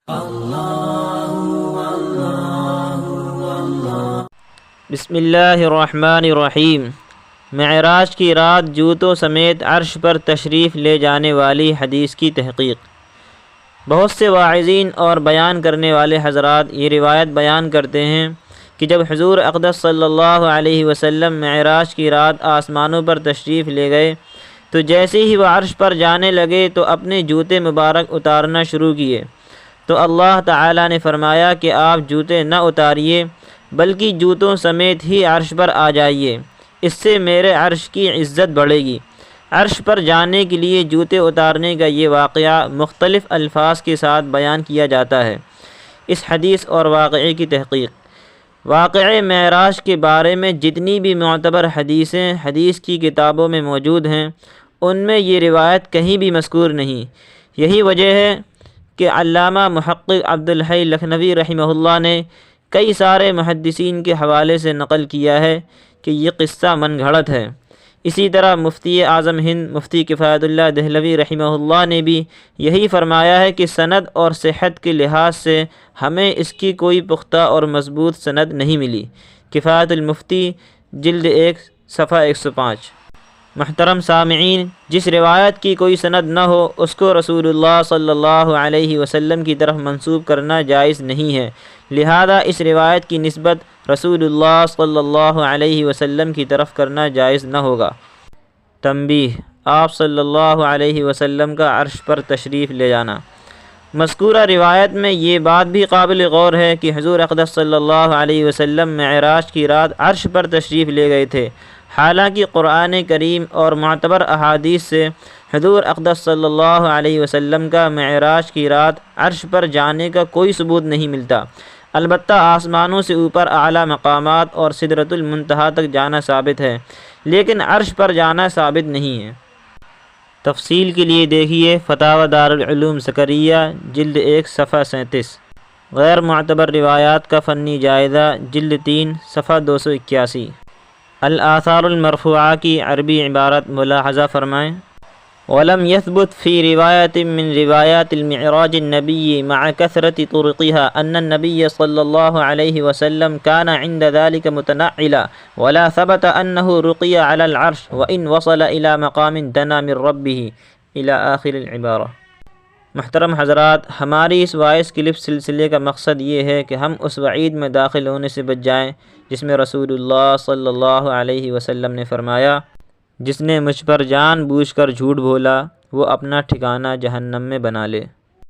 بسم اللہ الرحمن الرحیم۔ معراج کی رات جوتوں سمیت عرش پر تشریف لے جانے والی حدیث کی تحقیق۔ بہت سے واعظین اور بیان کرنے والے حضرات یہ روایت بیان کرتے ہیں کہ جب حضور اقدس صلی اللہ علیہ وسلم معراج کی رات آسمانوں پر تشریف لے گئے تو جیسے ہی وہ عرش پر جانے لگے تو اپنے جوتے مبارک اتارنا شروع کیے، تو اللہ تعالیٰ نے فرمایا کہ آپ جوتے نہ اتاریے بلکہ جوتوں سمیت ہی عرش پر آ جائیے، اس سے میرے عرش کی عزت بڑھے گی۔ عرش پر جانے کے لیے جوتے اتارنے کا یہ واقعہ مختلف الفاظ کے ساتھ بیان کیا جاتا ہے۔ اس حدیث اور واقعے کی تحقیق۔ واقعہ معراج کے بارے میں جتنی بھی معتبر حدیثیں حدیث کی کتابوں میں موجود ہیں ان میں یہ روایت کہیں بھی مذکور نہیں۔ یہی وجہ ہے کہ علامہ محقق عبدالحی لکھنوی رحمہ اللہ نے کئی سارے محدثین کے حوالے سے نقل کیا ہے کہ یہ قصہ من گھڑت ہے۔ اسی طرح مفتی اعظم ہند مفتی کفایت اللہ دہلوی رحمہ اللہ نے بھی یہی فرمایا ہے کہ سند اور صحت کے لحاظ سے ہمیں اس کی کوئی پختہ اور مضبوط سند نہیں ملی۔ کفایت المفتی جلد 1 صفحہ 105۔ محترم سامعین، جس روایت کی کوئی سند نہ ہو اس کو رسول اللہ صلی اللہ علیہ وسلم کی طرف منسوب کرنا جائز نہیں ہے، لہذا اس روایت کی نسبت رسول اللہ صلی اللہ علیہ وسلم کی طرف کرنا جائز نہ ہوگا۔ تنبیہ: آپ صلی اللہ علیہ وسلم کا عرش پر تشریف لے جانا۔ مذکورہ روایت میں یہ بات بھی قابل غور ہے کہ حضور اقدس صلی اللہ علیہ وسلم معراج کی رات عرش پر تشریف لے گئے تھے، حالانکہ قرآن کریم اور معتبر احادیث سے حضور اقدس صلی اللہ علیہ وسلم کا معراج کی رات عرش پر جانے کا کوئی ثبوت نہیں ملتا۔ البتہ آسمانوں سے اوپر اعلیٰ مقامات اور سدرۃ المنتہا تک جانا ثابت ہے، لیکن عرش پر جانا ثابت نہیں ہے۔ تفصیل کے لیے دیکھیے فتاوی دارالعلوم سکریہ جلد 1 صفحہ 37۔ غیر معتبر روایات کا فنی جائزہ جلد 3 صفحہ 281۔ الآثار المرفوعہ کی عربی عبارت ملاحظہ فرمائیں۔ ولم يثبت في رواية من روايات المعراج النبي مع كثرة طرقها أن النبي صلى الله عليه وسلم كان عند ذلك متنعلا، ولا ثبت أنه رقي على العرش وإن وصل إلى مقام دنا من ربه إلى آخر العبارة۔ محترم حضرات، ہماری اس وائس کلپ سلسلے کا مقصد یہ ہے کہ ہم اس وعید میں داخل ہونے سے بچ جائیں جس میں رسول اللہ صلی اللہ علیہ وسلم نے فرمایا، جس نے مجھ پر جان بوجھ کر جھوٹ بولا وہ اپنا ٹھکانہ جہنم میں بنا لے۔